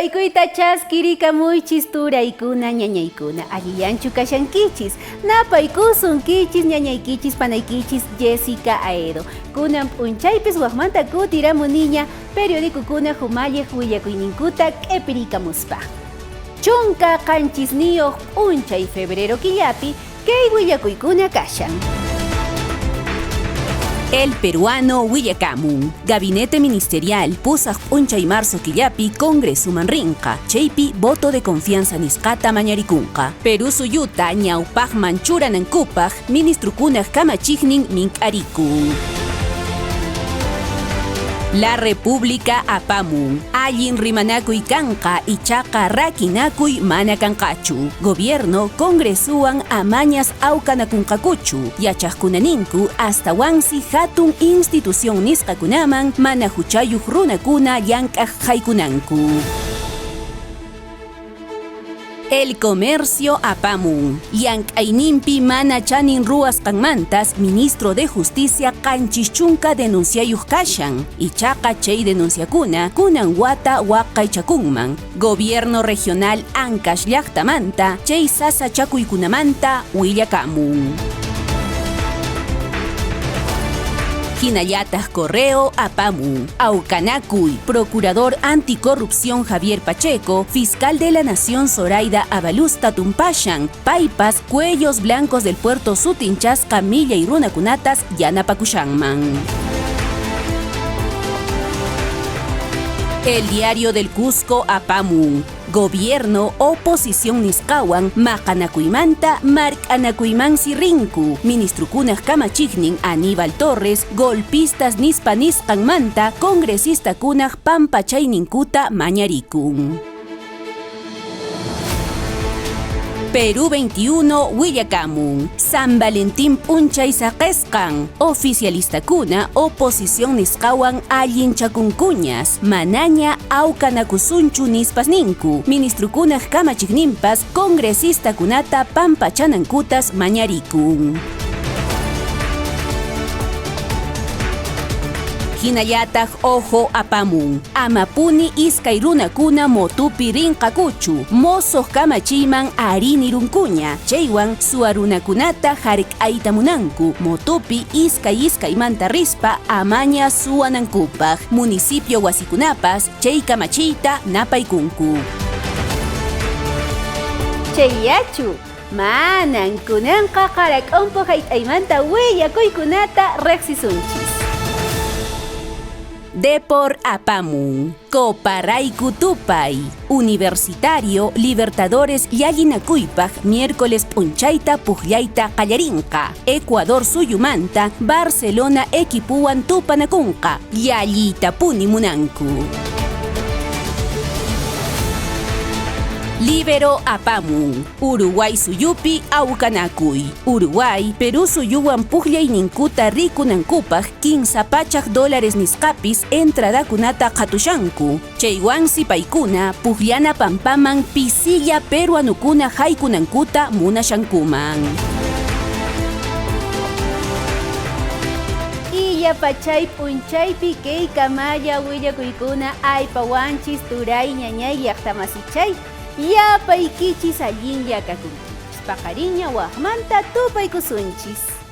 Paykuyta chaskirikamunchis turaykuna ñañaykuna alliyanchu kashankichis napaykusunkichis ñañaykichis panaykichis Jessica Aedo kunan p'unchaypis waqmanta kutiramuniña periodikukuna humalliq willakuyninkuta q'ipirikamuspa. Chunka qanchisniyuq p'unchay febrero killapi kay willakuykuna kashan. El peruano Willakamun, Gabinete Ministerial Pusaq p'unchay marzo killapi Congresuman rinqa, chaypi voto de confianza nisqata mañarikunqa. Perú suyuta ñawpaqman churanankupaq ministrukunaq kamachiqnin mink'arikun. La República apamun, allin rimanakuy kanqa ichaqa rakinakuy mana kanqachu. Gobierno Congresuwan amañas awkanakunqakuchu. Yachaqkunaninku astawansi hatun institución nisqakunaman mana huchayuq runakuna llank'aq haykunanku. El comercio apamun, llank'ayninpi mana chanin ruwasqanmantas ministro de Justicia qanchischunka denunciayuq kashan. Ichaqa chay denunciakuna kunan wata waqaychakunman. Gobierno regional Ancash llaqtamanta chay sasa chakuykunamanta willakamun. Hinallataq correo apamun, awkanakuy, procurador anticorrupción Javier Pacheco, fiscal de la Nación Zoraida Abalusta tumpashan, paypas cuellos blancos del puerto Sutinchasqa millay runakunatas yanapakushanman. El diario del Cusco apamun, gobierno oposición nisqawan maqanakuymanta mark'anakuymansi rinku. Ministrukunaq kamachiqnin Aníbal Torres golpistas nispa nisqanmanta congresista-kunaq pampachayninkuta mañarikun. Perú 21 Willakamun, San Valentín p'unchay saqesqan, oficialistakuna oposición nisqawan allinchakunkuñas, manaña awkanakusunchu nispas ninku. Ministrukunaq kamachiqninpas congresista-kunata pampachanankutas mañarikun. Hinallataq ojo apamun, amapuni iskay runakuna motupi rinqakuchu, mosoq kamachiyman arinirunkuña, chaywan suwarunakunata hark'ayta munanku, motupi iskaymanta rispa amaña suwanankupaq, municipio wasikunapas chay kamachiyta napaykunku. Chayachu, manan kunanqa qarak'unpuq hayt'aymanta willakuykunata riqsisunchis. Depor apamun, Coparayku tupay, Universitario Libertadores llallinakuypaq miércoles p'unchayta puqllayta qallarinqa. Ecuador suyumanta Barcelona equipuwan tupanakunqa, llalliytapuni munanku. Libero apamun, Uruguay suyupi awkanakuy. Uruguay, Perú suyuwan puqllayninkuta rikunankupaq $15 nisqapis entradakunata qatushanku. Chaywansi paykuna puqllana pampaman pisilla peruanukuna haykunankuta munashankuman. Pachay p'unchaypi kay kamalla willakuykuna aypawanchis turay ñañay llaqtamasichay yapaykichis allin llakakunkichis paqariña waqmanta tupaykusunchis.